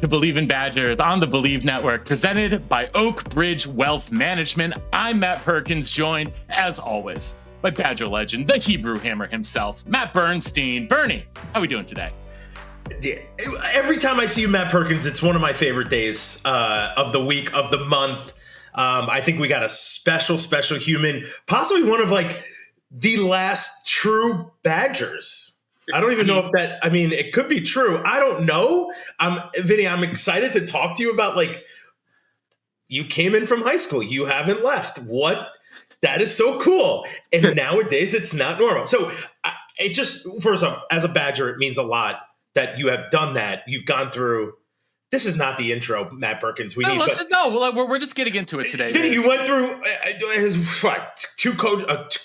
to Believe in Badgers on the Believe Network, presented by Oak Bridge Wealth Management. I'm Matt Perkins, joined, as always, by Badger legend, the Hebrew Hammer himself, Matt Bernstein. Bernie, how are we doing today? Yeah, every time I see you, Matt Perkins, it's one of my favorite days of the week, of the month. I think we got a special human, possibly one of the last true Badgers. I don't even know if that, it could be true. I don't know. Vinny, I'm excited to talk to you about, you came in from high school. You haven't left. What? That is so cool. And nowadays it's not normal. So it just, first off, as a Badger, it means a lot that you have done that. You've gone through. This is not the intro, Matt Perkins. We're just getting into it today. Vinny, you went through two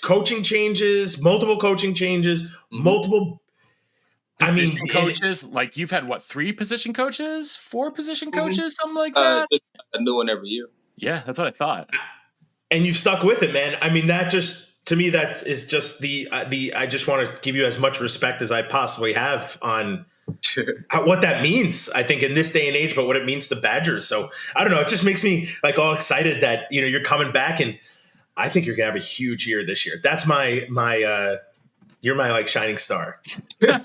coaching changes, multiple coaching changes, multiple position coaches. You've had what, 3 position coaches, 4 position coaches, something like that? A new one every year. Yeah, that's what I thought. And you've stuck with it, man. That just, to me, that is just I just want to give you as much respect as I possibly have on what that means, I think, in this day and age, but what it means to Badgers. So I don't know. It just makes me all excited that, you're coming back, and I think you're going to have a huge year this year. That's you're my shining star. Well,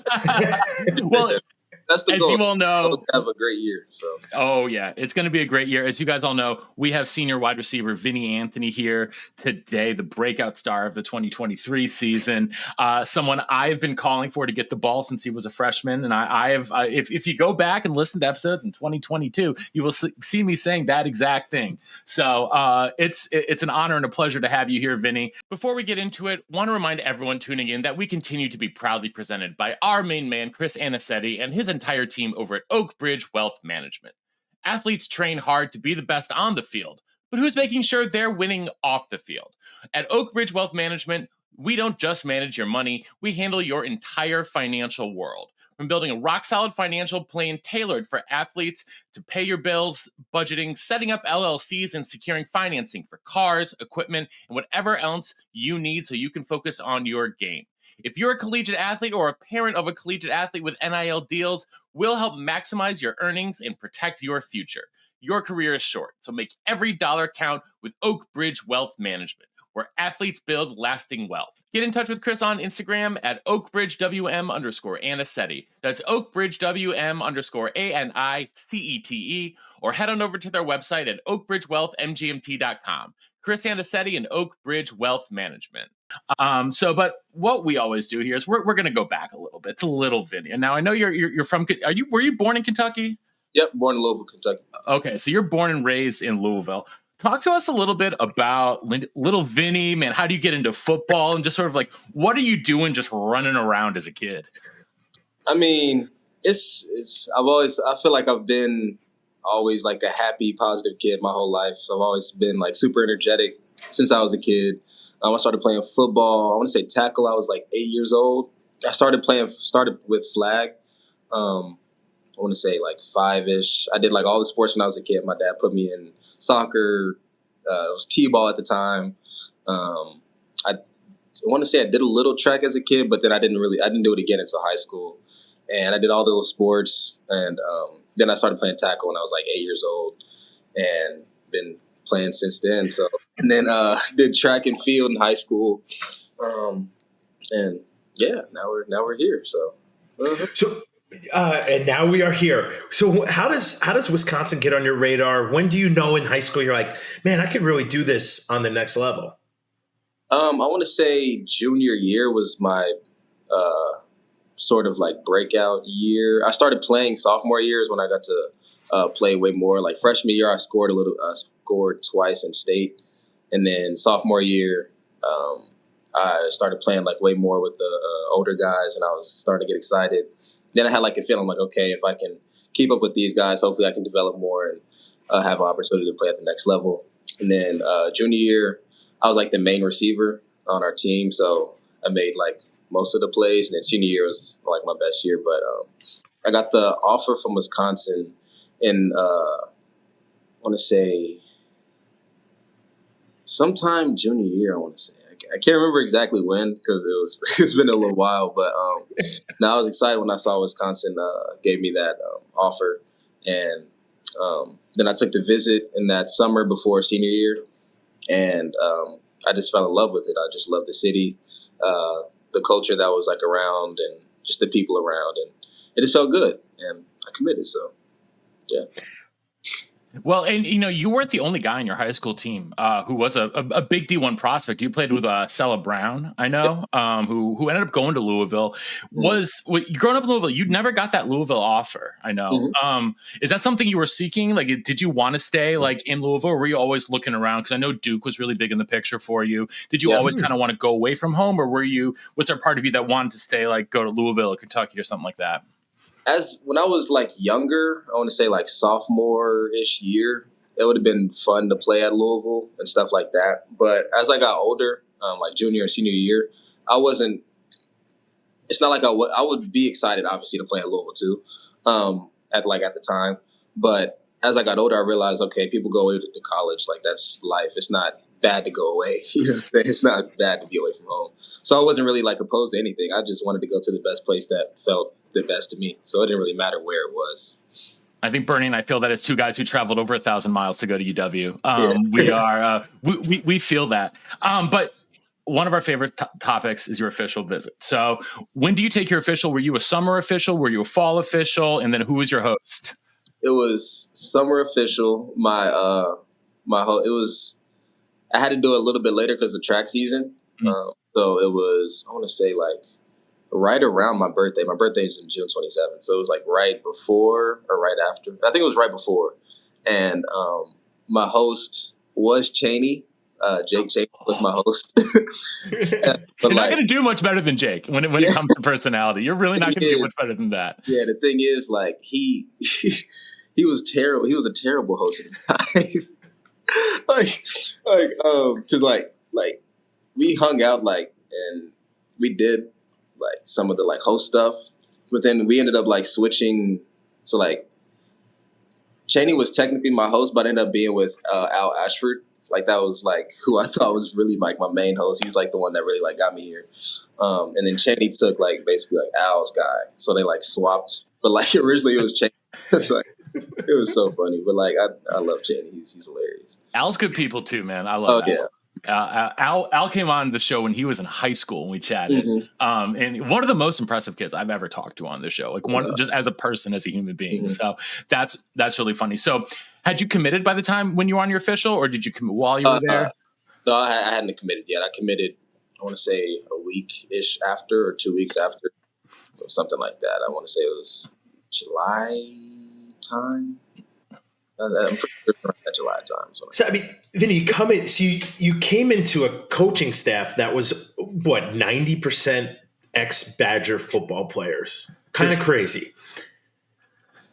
that's the goal. As you all know, have a great year. So. Oh yeah, it's going to be a great year. As you guys all know, we have senior wide receiver Vinny Anthony here today, the breakout star of the 2023 season. Someone I've been calling for to get the ball since he was a freshman, and I have. If you go back and listen to episodes in 2022, you will see me saying that exact thing. So it's an honor and a pleasure to have you here, Vinny. Before we get into it, want to remind everyone tuning in that we continue to be proudly presented by our main man, Chris Anicetti, and his entire team over at Oak Bridge Wealth Management. Athletes train hard to be the best on the field, but who's making sure they're winning off the field? At Oak Bridge Wealth Management, we don't just manage your money, we handle your entire financial world. From building a rock-solid financial plan tailored for athletes to pay your bills, budgeting, setting up LLCs, and securing financing for cars, equipment, and whatever else you need so you can focus on your game. If you're a collegiate athlete or a parent of a collegiate athlete with NIL deals, we'll help maximize your earnings and protect your future. Your career is short, so make every dollar count with Oak Bridge Wealth Management, where athletes build lasting wealth. Get in touch with Chris on Instagram at oakbridgewm_Anicetti. That's oakbridgewm_ANICETE, or head on over to their website at oakbridgewealthmgmt.com. Chris Anicetti and Oak Bridge Wealth Management. But what we always do here is we're going to go back a little bit. It's a little Vinny. And now I know you're from. Were you born in Kentucky? Yep, born in Louisville, Kentucky. Okay, so you're born and raised in Louisville. Talk to us a little bit about little Vinny, man. How do you get into football, and just sort of what are you doing just running around as a kid? I feel like I've been always a happy, positive kid my whole life. So I've always been super energetic since I was a kid. I started playing football. I want to say tackle. I was 8 years old. I started with flag. I want to say 5-ish. I did all the sports when I was a kid. My dad put me in soccer. It was t-ball at the time. I want to say I did a little track as a kid, but then I didn't do it again until high school. And I did all those sports, and then I started playing tackle when I was 8 years old, and been playing since then. So, and then did track and field in high school, and yeah, now we're here. So, and now we are here. So, how does Wisconsin get on your radar? When do you know in high school you're like, man, I could really do this on the next level? I want to say junior year was my sort of breakout year. I started playing sophomore years when I got to play way more. Freshman year, I scored twice in state, and then sophomore year, I started playing way more with the older guys, and I was starting to get excited. Then I had a feeling okay, if I can keep up with these guys, hopefully I can develop more and have an opportunity to play at the next level. And then junior year, I was the main receiver on our team, so I made most of the plays. And then senior year was my best year, but I got the offer from Wisconsin in I want to say sometime junior year. I want to say I can't remember exactly when because it's been a little while, but now I was excited when I saw Wisconsin gave me that offer, And then I took the visit in that summer before senior year, and I just fell in love with it. I just loved the city, the culture that was like around, and just the people around, and it just felt good, and I committed. So, yeah. Well, and you weren't the only guy in your high school team who was a big D1 prospect. You played with Sella Brown, I know, who ended up going to Louisville. Growing up in Louisville, you never got that Louisville offer, I know. Is that something you were seeking? Like, did you want to stay like in Louisville, or were you always looking around? Because I know Duke was really big in the picture for you. Did you always kind of want to go away from home, or was there part of you that wanted to stay, like go to Louisville or Kentucky or something like that? When I was like younger, I want to say like sophomore-ish year, it would have been fun to play at Louisville and stuff like that. But as I got older, like junior and senior year, I wasn't. It's not like I would be excited, obviously, to play at Louisville too, at the time. But as I got older, I realized, okay, people go away to college, like that's life. It's not bad to go away. It's not bad to be away from home. So I wasn't really like opposed to anything. I just wanted to go to the best place that felt the best to me. So it didn't really matter where it was. I think Bernie and I feel that as two guys who traveled over 1,000 miles to go to UW. We feel that. But one of our favorite topics is your official visit. So when do you take your official? Were you a summer official? Were you a fall official? And then who was your host? It was summer official. I had to do it a little bit later because of track season. So it was, I want to say like right around my birthday. My birthday is in June 27th. So it was like right before or right after. I think it was right before. And my host was Cheney. Jake Cheney was my host. You're not going to do much better than Jake when it comes to personality. You're really not going to do much better than that. Yeah, the thing is, like, he was terrible. He was a terrible host at the time. Because like we hung out and we did like some of the like host stuff, but then we ended up like switching. So like Cheney was technically my host, but I ended up being with Al Ashford. Like that was like who I thought was really like my main host. He's like the one that really like got me here. And then Cheney took like basically like Al's guy, so they like swapped. But like originally it was Cheney. It was so funny, but like I love Cheney. He's hilarious. Al's good people too, man. I love Al. Yeah. Al came on the show when he was in high school and we chatted. And one of the most impressive kids I've ever talked to on the show, like just as a person, as a human being. So that's really funny. So had you committed by the time when you were on your official, or did you commit while you were there? No, I hadn't committed yet. I committed, I want to say a week-ish after or 2 weeks after, or something like that. I want to say it was July time. I'm pretty sure at July time. So I mean, Vinny, you came into a coaching staff that was what 90% ex-Badger football players, kind of crazy.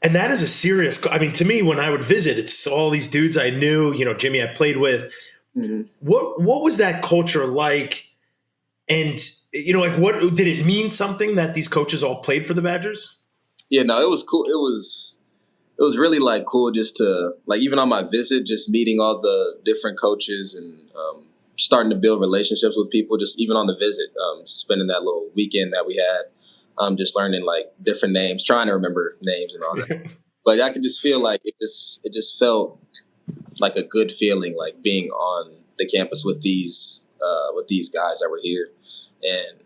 And that is a serious. I mean, to me, when I would visit, it's all these dudes I knew. Jimmy I played with. What was that culture like? And like, what did it mean? Something that these coaches all played for the Badgers? Yeah, no, it was cool. It was really like cool just to like even on my visit, just meeting all the different coaches and starting to build relationships with people. Just even on the visit, spending that little weekend that we had. Just learning like different names, trying to remember names and all that. But I could just feel like it just felt like a good feeling, like being on the campus with these guys that were here. And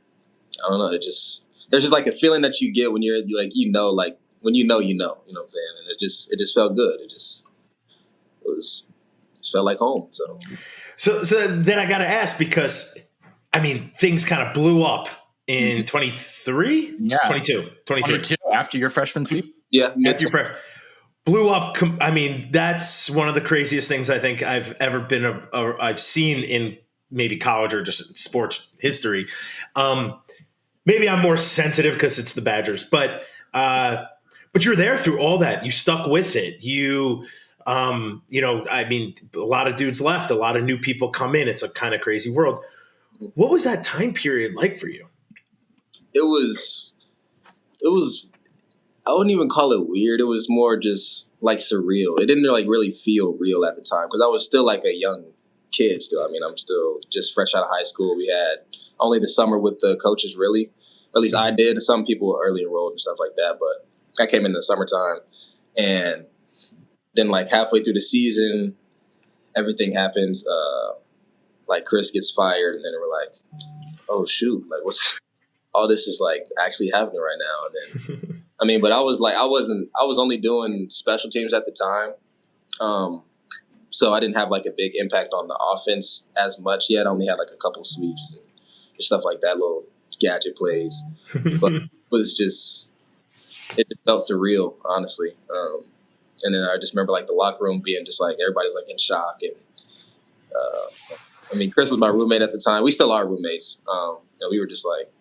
I don't know, there's just like a feeling that you get when you're like, like when you know what I'm saying? And it just felt good. It felt like home. So then I got to ask, because I mean, things kind of blew up in 23? Yeah. 22 after your freshman season. Yeah. Blew up. I mean, that's one of the craziest things I think I've ever been I've seen in maybe college or just sports history. Maybe I'm more sensitive because it's the Badgers, but you're there through all that. You stuck with it. I mean, a lot of dudes left, a lot of new people come in. It's a kind of crazy world. What was that time period like for you? It was, I wouldn't even call it weird. It was more just like surreal. It didn't like really feel real at the time because I was still like a young kid still. I mean, I'm still just fresh out of high school. We had only the summer with the coaches really. At least I did. Some people were early enrolled and stuff like that, but I came in the summertime and then like halfway through the season, everything happens. Like Chris gets fired, and then we're like, oh shoot, like what's all this is like actually happening right now. And then I mean, but I was only doing special teams at the time. So I didn't have like a big impact on the offense as much yet. I only had like a couple sweeps and stuff like that, little gadget plays. But it just felt surreal, honestly. And then I just remember like the locker room being just like everybody was like in shock. And I mean, Chris was my roommate at the time. We still are roommates. And we were just like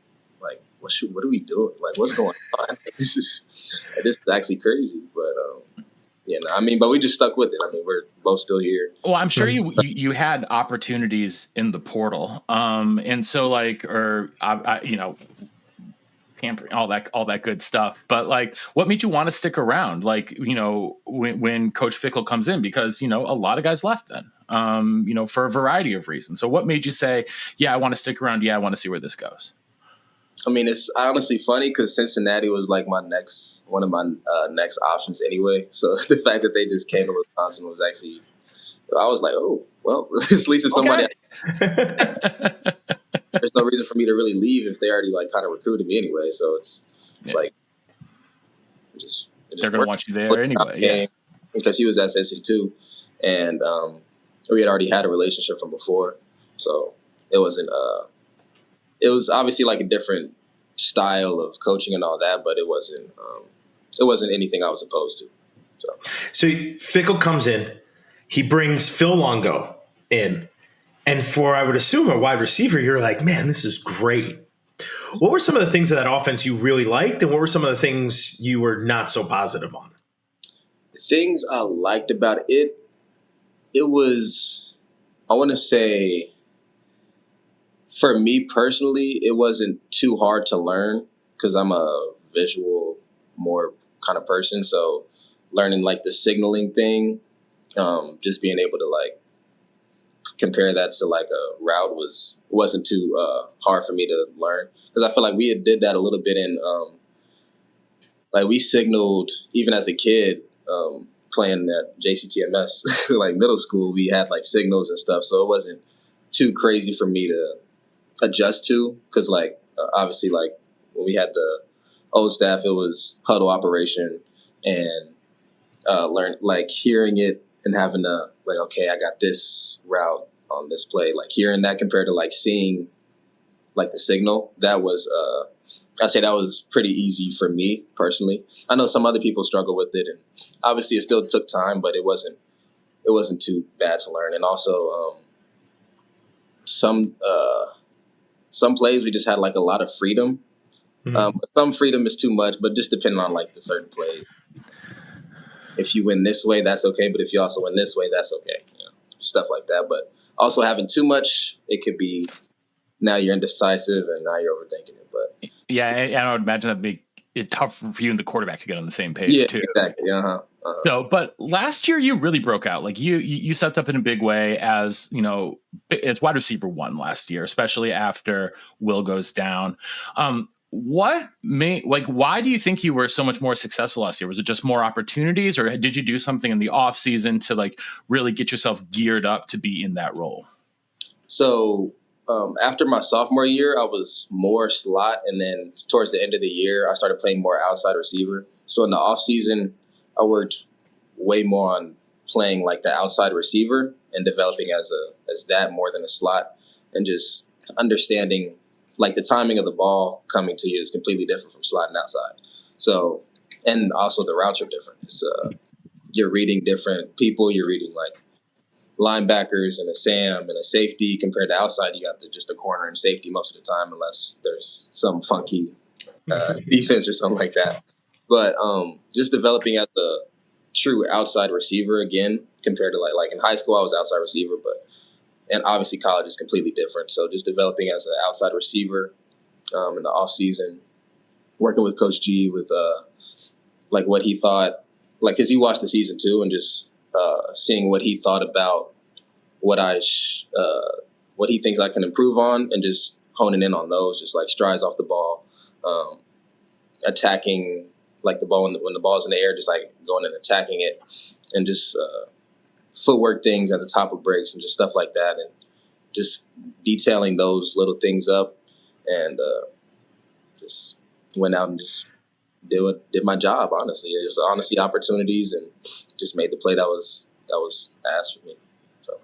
what are we doing? Like, what's going on? This is actually crazy. But yeah, no, I mean, but we just stuck with it. I mean, we're both still here. Well, I'm sure you had opportunities in the portal, and so like, or you know, tampering, all that good stuff. But like, what made you want to stick around? Like, you know, when Coach Fickle comes in, because you know a lot of guys left then, you know, for a variety of reasons. So, what made you say, yeah, I want to stick around? Yeah, I want to see where this goes. I mean, it's honestly funny because Cincinnati was like one of my next options anyway. So the fact that they just came to Wisconsin was actually, I was like, oh, well, at least it's somebody. Okay. There's no reason for me to really leave if they already like kind of recruited me anyway. So it's like, they're going to want you there anyway. Yeah. Because he was at Cincinnati too. And we had already had a relationship from before. So it wasn't, it was obviously like a different style of coaching and all that, but it wasn't anything I was opposed to. So Fickle comes in, he brings Phil Longo in, and for, I would assume, a wide receiver, you're like, man, this is great. What were some of the things of that offense you really liked, and what were some of the things you were not so positive on? The things I liked about it was, I want to say, for me personally, it wasn't too hard to learn because I'm a visual more kind of person. So learning like the signaling thing, just being able to like compare that to like a route wasn't too hard for me to learn, because I feel like we did that a little bit in like we signaled even as a kid playing at JCTMS like middle school. We had like signals and stuff, so it wasn't too crazy for me to adjust to, because like obviously like when we had the old staff, it was huddle operation and learn like hearing it and having to like, okay, I got this route on this play, like hearing that compared to like seeing like the signal, that was I'd say that was pretty easy for me personally. I know some other people struggle with it, and obviously it still took time, but it wasn't too bad to learn. And also some plays we just had like a lot of freedom. Some freedom is too much, but just depending on like the certain plays. If you win this way, that's okay. But if you also win this way, that's okay. You know, stuff like that. But also having too much, it could be now you're indecisive and now you're overthinking it. But yeah, and I would imagine that'd be tough for you and the quarterback to get on the same page too. Exactly. So, but last year you really broke out. Like you stepped up in a big way as, you know, as wide receiver 1 last year, especially after Will goes down. Why do you think you were so much more successful last year? Was it just more opportunities, or did you do something in the off season to like really get yourself geared up to be in that role? So after my sophomore year, I was more slot, and then towards the end of the year, I started playing more outside receiver. So in the off season, I worked way more on playing like the outside receiver and developing as that more than a slot, and just understanding like the timing of the ball coming to you is completely different from slotting outside. So, and also the routes are different. It's, you're reading different people. You're reading like linebackers and a Sam and a safety compared to outside. You got just a corner and safety most of the time, unless there's some funky defense or something like that. But just developing at the true outside receiver again, compared to like in high school, I was outside receiver, and obviously college is completely different. So just developing as an outside receiver in the off season, working with Coach G with like what he thought, like because he watched the season too, and just seeing what he thought about what what he thinks I can improve on, and just honing in on those, just like strides off the ball, attacking like the ball when the ball's in the air, just like going and attacking it, and just footwork things at the top of breaks and just stuff like that, and just detailing those little things up, and just went out and just did my job. Honestly, it was honestly opportunities, and just made the play that was asked for me. So.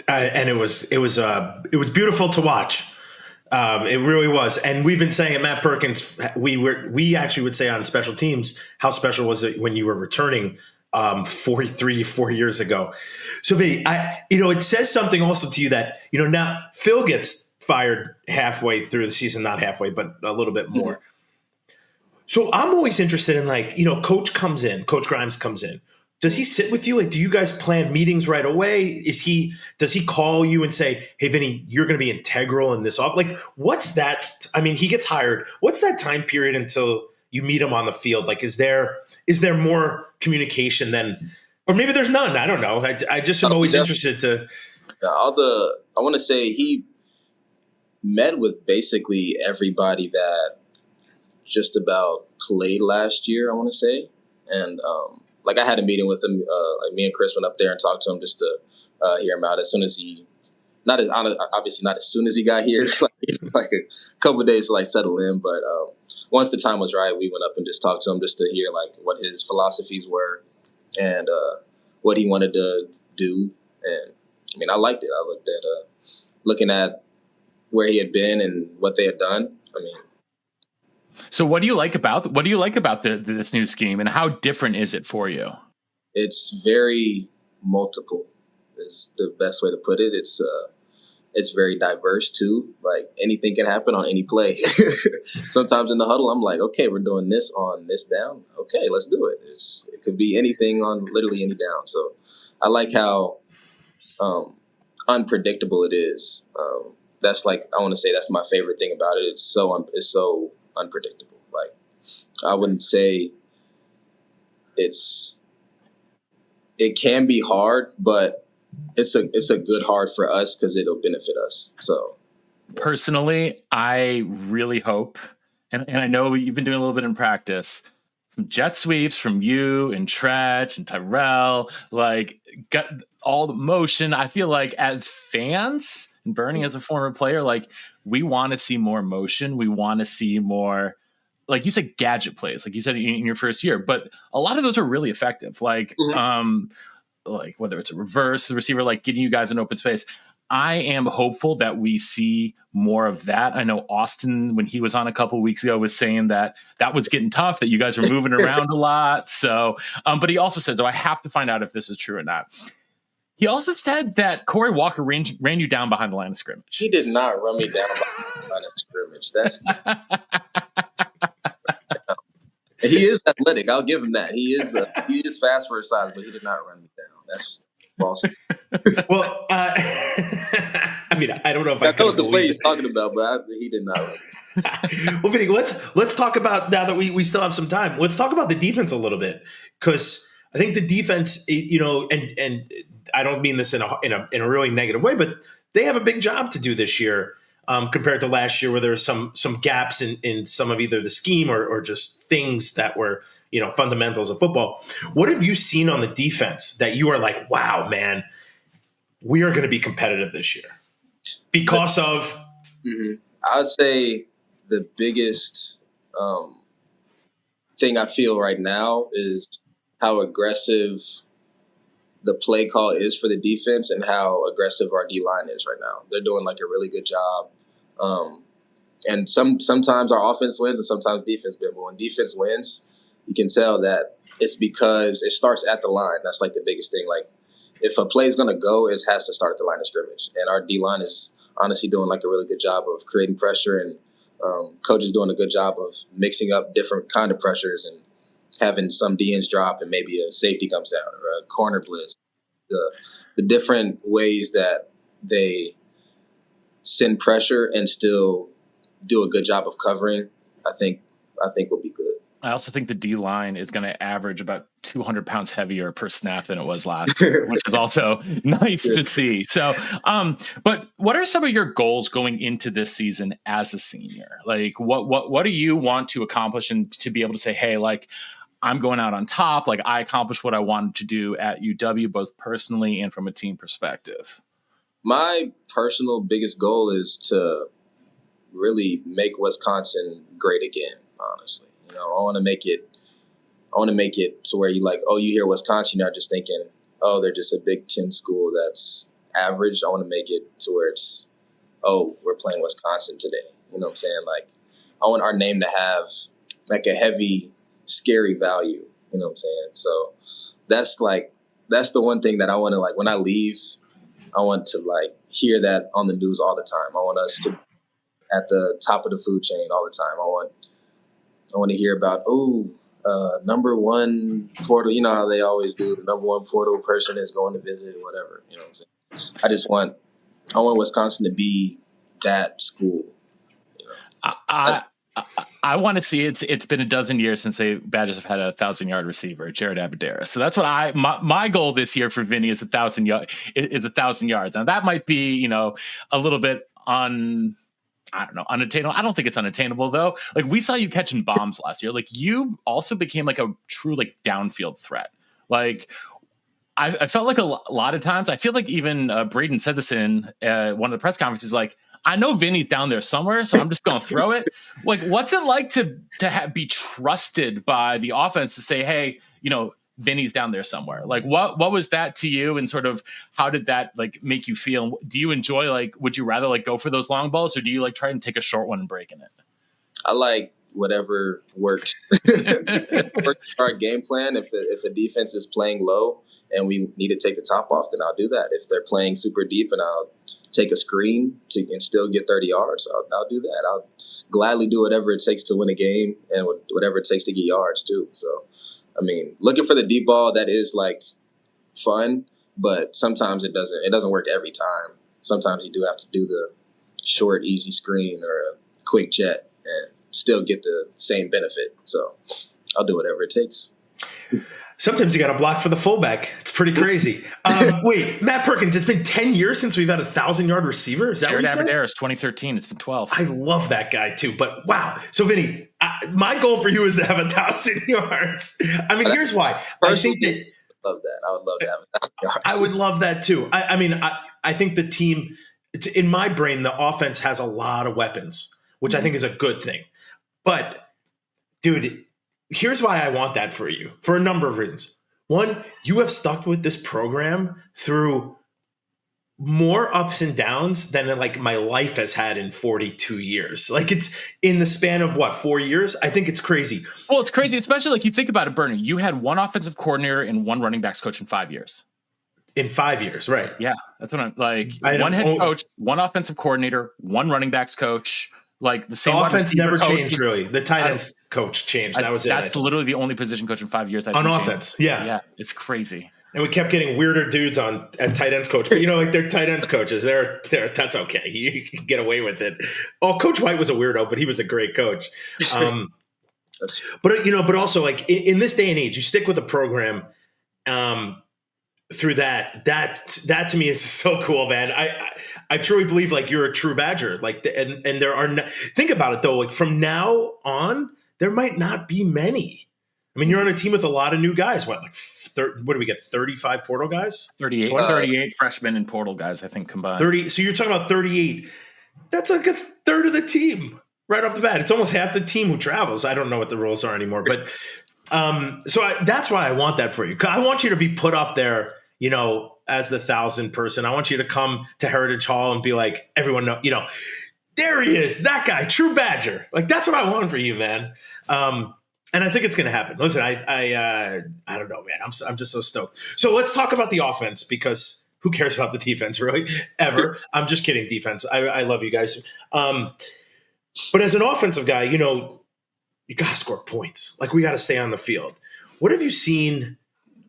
And it was beautiful to watch. It really was. And we've been saying, Matt Perkins, we actually would say on special teams, how special was it when you were returning 4 years ago? So Vinny, it says something also to you that, now Phil gets fired halfway through the season, not halfway, but a little bit more. Mm-hmm. So I'm always interested in, Coach Grimes comes in. Does he sit with you? Like, do you guys plan meetings right away? Does he call you and say, "Hey, Vinny, you're going to be integral in this off"? Like, what's that? I mean, he gets hired. What's that time period until you meet him on the field? Like, is there more communication than, or maybe there's none? I don't know. I just am always interested to. I want to say he met with basically everybody that just about played last year. I want to say, and I had a meeting with him. Me and Chris went up there and talked to him just to hear him out. As soon as obviously not as soon as he got here, like a couple of days to settle in. But once the time was right, we went up and just talked to him just to hear what his philosophies were and what he wanted to do. And I mean, I liked it. I looked at looking at where he had been and what they had done. I mean. So what do you like about this new scheme, and how different is it for you? It's very multiple is the best way to put it. It's very diverse too. Like, anything can happen on any play. Sometimes in the huddle, I'm like, okay, we're doing this on this down. Okay, let's do it. It could be anything on literally any down. So I like how unpredictable it is. That's I want to say that's my favorite thing about it. It's so unpredictable. Like, I wouldn't say it can be hard, but it's a good hard for us because it'll benefit us. So personally, I really hope, and I know you've been doing a little bit in practice, some jet sweeps from you and Tretch and Tyrell, got all the motion. I feel like as fans, and Bernie as a former player, we want to see more motion. We want to see more, like you said, gadget plays, like you said in your first year. But a lot of those are really effective. Mm-hmm. Whether it's a reverse, the receiver, getting you guys in open space. I am hopeful that we see more of that. I know Austin, when he was on a couple of weeks ago, was saying that was getting tough, that you guys were moving around a lot. So, but he also said, so I have to find out if this is true or not. He also said that Corey Walker ran you down behind the line of scrimmage. He did not run me down behind the line of scrimmage. He is athletic. I'll give him that. He is fast for his size, but he did not run me down. That's false. Well, I mean, I don't know if I know the play he's talking about, but he did not run me. Well, Vinny, let's talk about, now that we still have some time, let's talk about the defense a little bit, because I think the defense, and I don't mean this in a really negative way, but they have a big job to do this year compared to last year, where there were some gaps in some of either the scheme or just things that were, fundamentals of football. What have you seen on the defense that you are like, wow, man, we are going to be competitive this year because of? Mm-hmm. I would say the biggest thing I feel right now is how aggressive the play call is for the defense and how aggressive our D-line is right now. They're doing a really good job. And sometimes our offense wins and sometimes defense wins. But when defense wins, you can tell that it's because it starts at the line. That's the biggest thing. If a play is going to go, it has to start at the line of scrimmage. And our D-line is honestly doing a really good job of creating pressure, and coach is doing a good job of mixing up different kind of pressures and having some DNs drop and maybe a safety comes down or a corner blitz. The different ways that they send pressure and still do a good job of covering, I think will be good. I also think the D-line is going to average about 200 pounds heavier per snap than it was last year, which is also nice to see. So, but what are some of your goals going into this season as a senior? What do you want to accomplish and to be able to say, hey, I'm going out on top. Like I accomplished what I wanted to do at UW, both personally and from a team perspective. My personal biggest goal is to really make Wisconsin great again. Honestly, I want to make it. I want to make it to where you hear Wisconsin, you're not just thinking, oh, they're just a Big Ten school that's average. I want to make it to where it's, oh, we're playing Wisconsin today. You know what I'm saying? Like, I want our name to have like a heavy, scary value. You know what I'm saying? So that's the one thing that I want to, like, when I leave, I want to like hear that on the news all the time. I want us to at the top of the food chain all the time. I want to hear about, number one portal, you know how they always do, the number one portal person is going to visit or whatever. You know what I'm saying? I want Wisconsin to be that school. You know? I want to see it's been a dozen years since the Badgers have had a 1,000-yard receiver, Jared Abadera. So that's what my goal this year for Vinny is 1,000 yards. Now that might be, a little bit unattainable. I don't think it's unattainable though. Like we saw you catching bombs last year. Like you also became like a true like downfield threat. Like I felt like a lot of times, I feel like even Braden said this in one of the press conferences, like, I know Vinny's down there somewhere, so I'm just going to throw it. Like, what's it like to be trusted by the offense to say, hey, Vinny's down there somewhere? Like, what was that to you, and sort of how did that like make you feel? Do you enjoy, like, would you rather like go for those long balls, or do you like try and take a short one and break in it? I like whatever works. Our game plan. If a defense is playing low and we need to take the top off, then I'll do that. If they're playing super deep and I'll take a screen and still get 30 yards, I'll do that. I'll gladly do whatever it takes to win a game and whatever it takes to get yards too. So, I mean, looking for the deep ball, that is like fun, but sometimes it doesn't work every time. Sometimes you do have to do the short, easy screen or a quick jet and still get the same benefit. So I'll do whatever it takes. Sometimes you got to block for the fullback. It's pretty crazy. Wait, Matt Perkins, it's been 10 years since we've had a 1,000-yard receiver. Is that Jared what you said? Abadera is 2013. It's been 12. I love that guy too. But wow. So Vinny, my goal for you is to have 1,000 yards. I mean, here's why. I think that love that. I would love to have 1,000 yards. I would love that too. I think the team, in my brain, the offense has a lot of weapons, which I think is a good thing. But dude, here's why I want that for you, for a number of reasons. One, you have stuck with this program through more ups and downs than like my life has had in 42 years. Like it's in the span of 4 years? I think it's crazy. Well, it's crazy, especially like you think about it, Bernie. You had one offensive coordinator and one running backs coach in 5 years. In 5 years, right? Yeah, that's what I'm like. One head coach, one offensive coordinator, one running backs coach. Like the same offense never changed, really. The tight ends coach changed. That was it. That's literally the only position coach in 5 years. On offense, yeah, it's crazy. And we kept getting weirder dudes at tight ends coach, but like they're tight ends coaches. They're that's okay. You can get away with it. Oh, Coach White was a weirdo, but he was a great coach. But also like in this day and age, you stick with a program. Through that to me is so cool, man. I truly believe like you're a true Badger. Like, and there are think about it though. Like from now on, there might not be many. I mean, you're on a team with a lot of new guys. What do we get? 35 portal guys? 38 freshmen and portal guys, I think combined. 30. So you're talking about 38. That's like a third of the team right off the bat. It's almost half the team who travels. I don't know what the rules are anymore, but. That's why I want that for you. I want you to be put up there, as the 1,000 person. I want you to come to Heritage Hall and be like, everyone know, there he is, that guy, true Badger. Like that's what I want for you, man. And I think it's going to happen. Listen, I don't know, man. I'm just so stoked. So let's talk about the offense because who cares about the defense, really? Ever? I'm just kidding, defense. I love you guys. But as an offensive guy, you got to score points. Like we got to stay on the field. What have you seen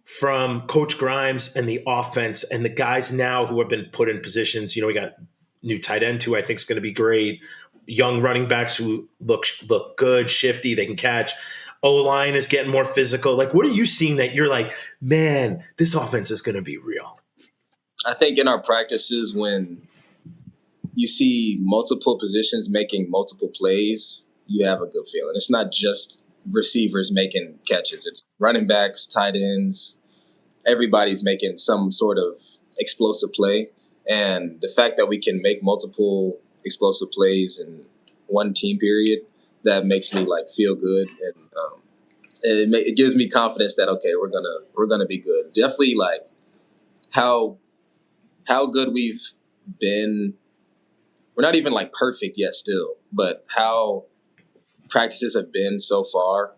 from Coach Grimes and the offense and the guys now who have been put in positions? We got new tight end who I think is going to be great. Young running backs who look good, shifty, they can catch. O-line is getting more physical. Like, what are you seeing that you're like, man, this offense is going to be real? I think in our practices when you see multiple positions making multiple plays, you have a good feeling. It's not just receivers making catches. It's running backs, tight ends. Everybody's making some sort of explosive play. And the fact that we can make multiple explosive plays in one team period, that makes me like feel good. And it gives me confidence that, okay, we're gonna be good. Definitely like how good we've been. We're not even like perfect yet still, but how practices have been so far,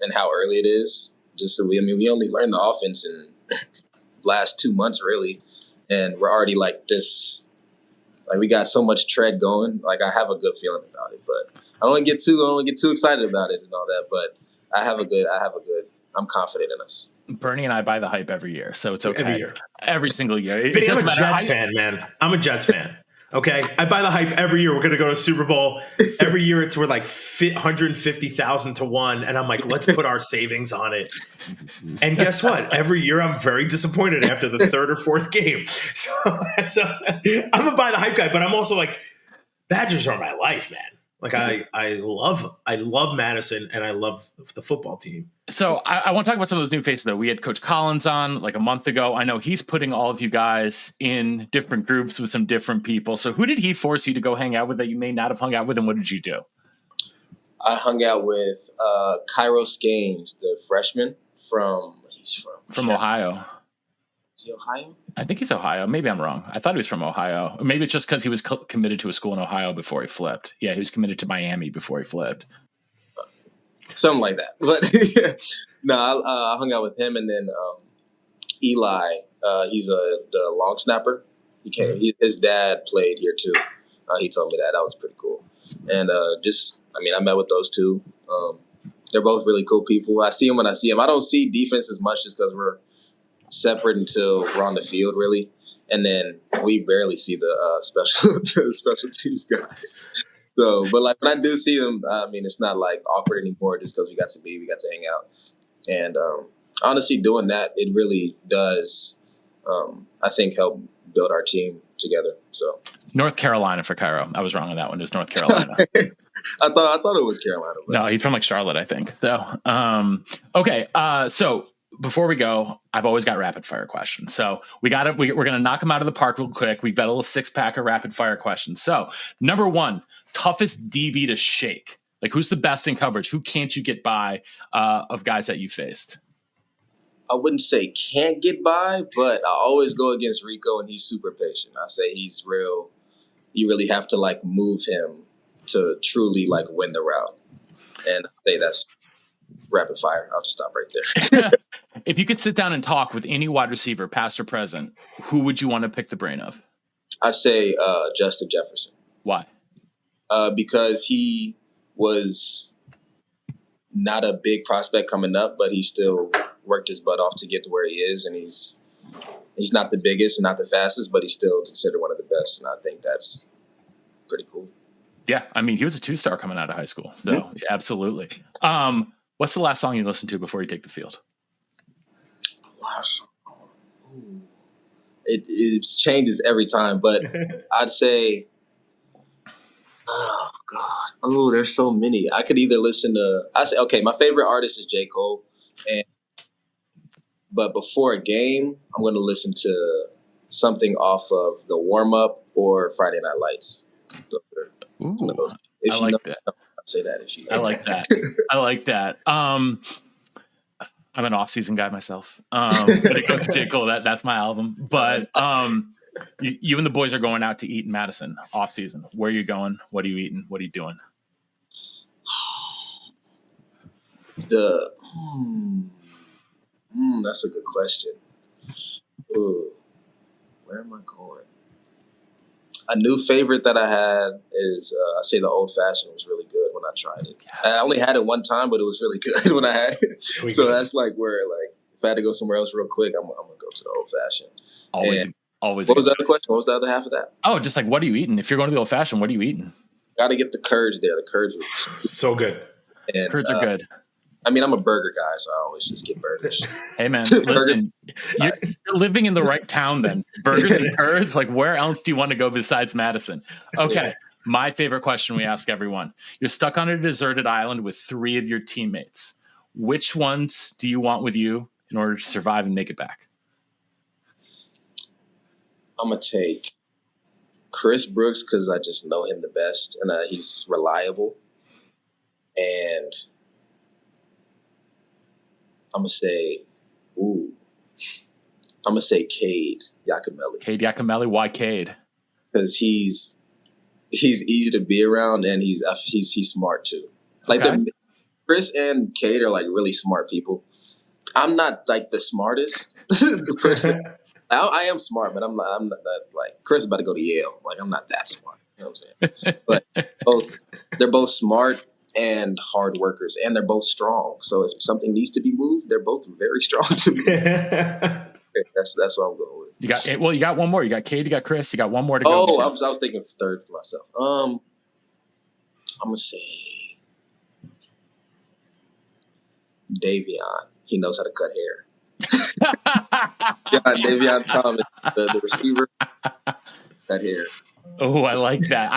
and how early it is. Just so we only learned the offense in last 2 months really, and we're already like this. Like we got so much tread going. Like I have a good feeling about it, but I don't get too excited about it and all that. But I'm confident in us. Bernie and I buy the hype every year, so it's okay. Every year. Every single year. Vinny, I'm a Jets fan, man. I'm a Jets fan. Okay, I buy the hype every year. We're going to go to Super Bowl. Every year it's worth like 150,000 to 1. And I'm like, let's put our savings on it. And guess what? Every year I'm very disappointed after the third or fourth game. So I'm a buy the hype guy, but I'm also like, Badgers are my life, man. Like I love Madison and I love the football team. So I want to talk about some of those new faces though. We had Coach Collins on like a month ago. I know he's putting all of you guys in different groups with some different people. So who did he force you to go hang out with that you may not have hung out with, and what did you do? I hung out with Kairos Gaines, the freshman from Ohio. Is he Ohio? I think he's Ohio. Maybe I'm wrong. I thought he was from Ohio. Or maybe it's just because he was committed to a school in Ohio before he flipped. Yeah, he was committed to Miami before he flipped. Something like that. But no, I hung out with him, and then Eli. He's the long snapper. His dad played here too. He told me that was pretty cool. And I met with those two. They're both really cool people. I see them when I see them. I don't see defense as much just because we're separate until we're on the field, really. And then we barely see the special teams guys. So, but like when I do see them, it's not like awkward anymore just because we got to hang out. And honestly, doing that, it really does, I think, help build our team together. So North Carolina for Cairo. I was wrong on that one. It was North Carolina. I thought it was Carolina. But. No, he's from like Charlotte, I think. So, okay. So before we go, I've always got rapid fire questions. So we're going to knock them out of the park real quick. We've got a little 6-pack of rapid fire questions. So number 1, toughest DB to shake. Like who's the best in coverage? Who can't you get by of guys that you faced? I wouldn't say can't get by, but I always go against Rico, and he's super patient. I say he's real. You really have to like move him to truly like win the route. And I say that's rapid fire. I'll just stop right there. If you could sit down and talk with any wide receiver, past or present, who would you want to pick the brain of? I'd say Justin Jefferson. Why? Because he was not a big prospect coming up, but he still worked his butt off to get to where he is, and he's not the biggest and not the fastest, but he's still considered one of the best, and I think that's pretty cool. Yeah, I mean, he was a 2-star coming out of high school, so yeah, absolutely. What's the last song you listened to before you take the field? Last song. It changes every time, but I'd say, oh God, oh, there's so many. I could either listen to. I say, okay, my favorite artist is J. Cole, but before a game, I'm going to listen to something off of the warm up or Friday Night Lights. Ooh, I like that. I'd say that if you. I like that. I like that. I'm an off-season guy myself. When it comes to J. Cole, that's my album. But you and the boys are going out to eat in Madison off-season. Where are you going? What are you eating? What are you doing? That's a good question. Ooh, where am I going? A new favorite that I had is, I say the Old Fashioned was really good when I tried it. Yes. I only had it one time, but it was really good when I had it. So that's like where, like, if I had to go somewhere else real quick, I'm going to go to the Old Fashioned. Always. What was the other question? What was the other half of that? Oh, just like, what are you eating? If you're going to the Old Fashioned, what are you eating? Got to get the curds there. The curds were so good. And, curds are good. I mean, I'm a burger guy, so I always just get burgers. Hey, man, listen, you're living in the right town then. Burgers and curds, like where else do you want to go besides Madison? Okay, My favorite question we ask everyone. You're stuck on a deserted island with 3 of your teammates. Which ones do you want with you in order to survive and make it back? I'm going to take Chris Brooks because I just know him the best, and he's reliable. And I'm going to say Cade Yakimelli. Cade Yakimelli, why Cade? Because he's easy to be around, and he's smart too. Like Okay. Chris and Cade are like really smart people. I'm not like the smartest person. I am smart, but I'm not that, like Chris is about to go to Yale. Like I'm not that smart. You know what I'm saying? But they're both smart and hard workers, and they're both strong. So if something needs to be moved, they're both very strong to me. That's what I'm going with. You got one more. You got Cade, you got Chris, you got one more to go. Oh, I was thinking third for myself. I'm gonna say Davion. He knows how to cut hair. Davion Thomas, the receiver, cut hair. Oh, I like that.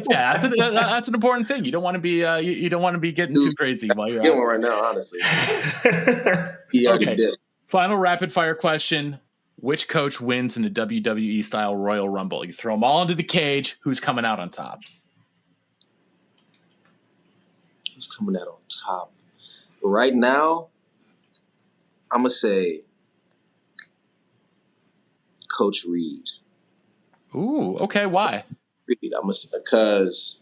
That's an important thing. You don't want to be you don't want to be getting too crazy while you're Get out. one right now, honestly. He already did. Final rapid fire question. Which coach wins in a WWE style Royal Rumble? You throw them all into the cage. Who's coming out on top? Who's coming out on top? Right now, I'm going to say Coach Reed. Ooh, okay. Why? Reed. I'm going to say because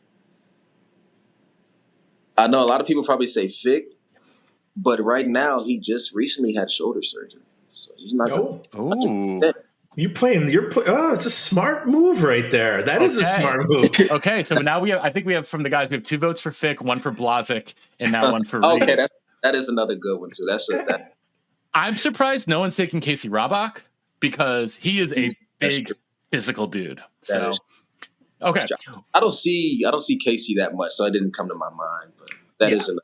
I know a lot of people probably say Fick, but right now he just recently had shoulder surgery. So he's not. It's a smart move right there. That is a smart move. Okay, so now I think we have from the guys, we have 2 votes for Fick, 1 for Blazic, and now 1 for Reed. Okay, that is another good one too. I'm surprised no one's taking Casey Robach because he is a big physical dude. So okay. I don't see Casey that much, so it didn't come to my mind, but that is another.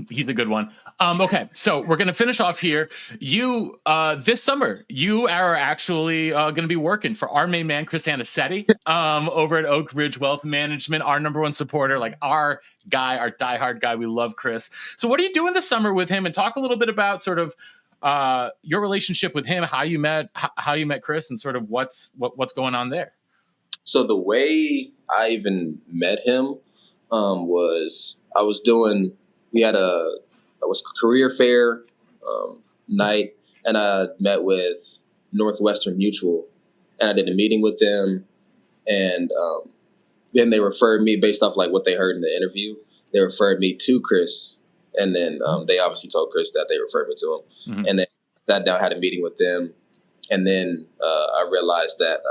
He's a good one. Okay, so we're going to finish off here. You, this summer, you are actually going to be working for our main man, Chris Anicetti, over at Oak Ridge Wealth Management, our number 1 supporter, like our guy, our diehard guy. We love Chris. So what are you doing this summer with him? And talk a little bit about sort of your relationship with him, how you met Chris, and sort of what's going on there. So the way I even met him was we had a career fair night, and I met with Northwestern Mutual, and I did a meeting with them, and then they referred me based off like what they heard in the interview. They referred me to Chris, and then they obviously told Chris that they referred me to him, and then I sat down, had a meeting with them, and then I realized that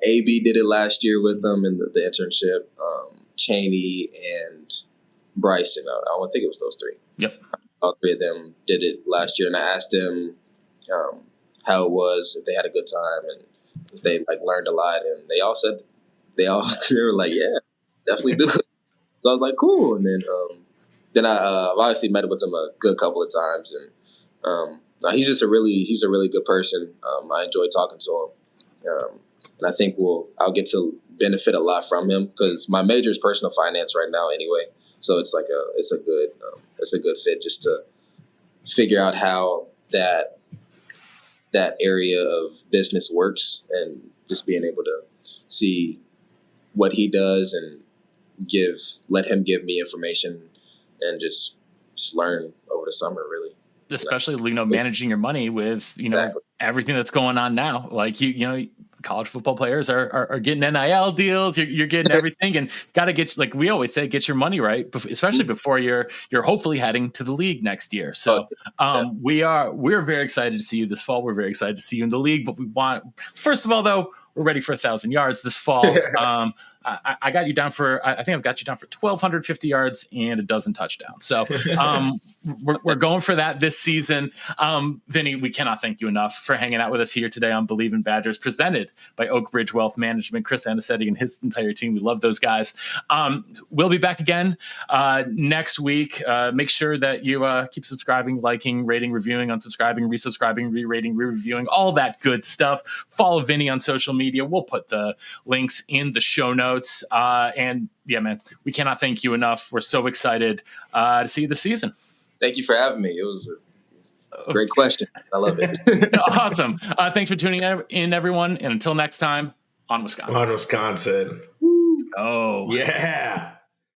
AB did it last year with them in the internship, Cheney and Bryson. I think it was those 3. Yep. All 3 of them did it last year, and I asked them how it was, if they had a good time, and if they like learned a lot, and they all were like, yeah, definitely do. So I was like, cool, and then I obviously met with him a good couple of times, and he's just a really good person. I enjoy talking to him, and I think I'll get to benefit a lot from him because my major is personal finance right now anyway. So it's like it's a good fit just to figure out how that area of business works, and just being able to see what he does and let him give me information and just learn over the summer, really. Especially, managing your money with, Exactly. Everything that's going on now. Like, college football players are getting NIL deals. You're getting everything, and got to get, like we always say, get your money right, especially before you're hopefully heading to the league next year. So we're very excited to see you this fall. We're very excited to see you in the league, but first of all, though, we're ready for 1,000 yards this fall. I got you down for, I think I've got you down for 1,250 yards and a dozen touchdowns. So we're going for that this season. Vinny, we cannot thank you enough for hanging out with us here today on Believe in Badgers, presented by Oak Ridge Wealth Management. Chris Anicetti and his entire team. We love those guys. We'll be back again next week. Make sure that you keep subscribing, liking, rating, reviewing, unsubscribing, resubscribing, re-rating, re-reviewing, all that good stuff. Follow Vinny on social media. We'll put the links in the show notes. notes. And yeah, man, we cannot thank you enough. We're so excited to see you this season. Thank you for having me. It was a great question. I love it. Awesome. Thanks for tuning in, everyone. And until next time, on Wisconsin. On Wisconsin. Oh, yeah.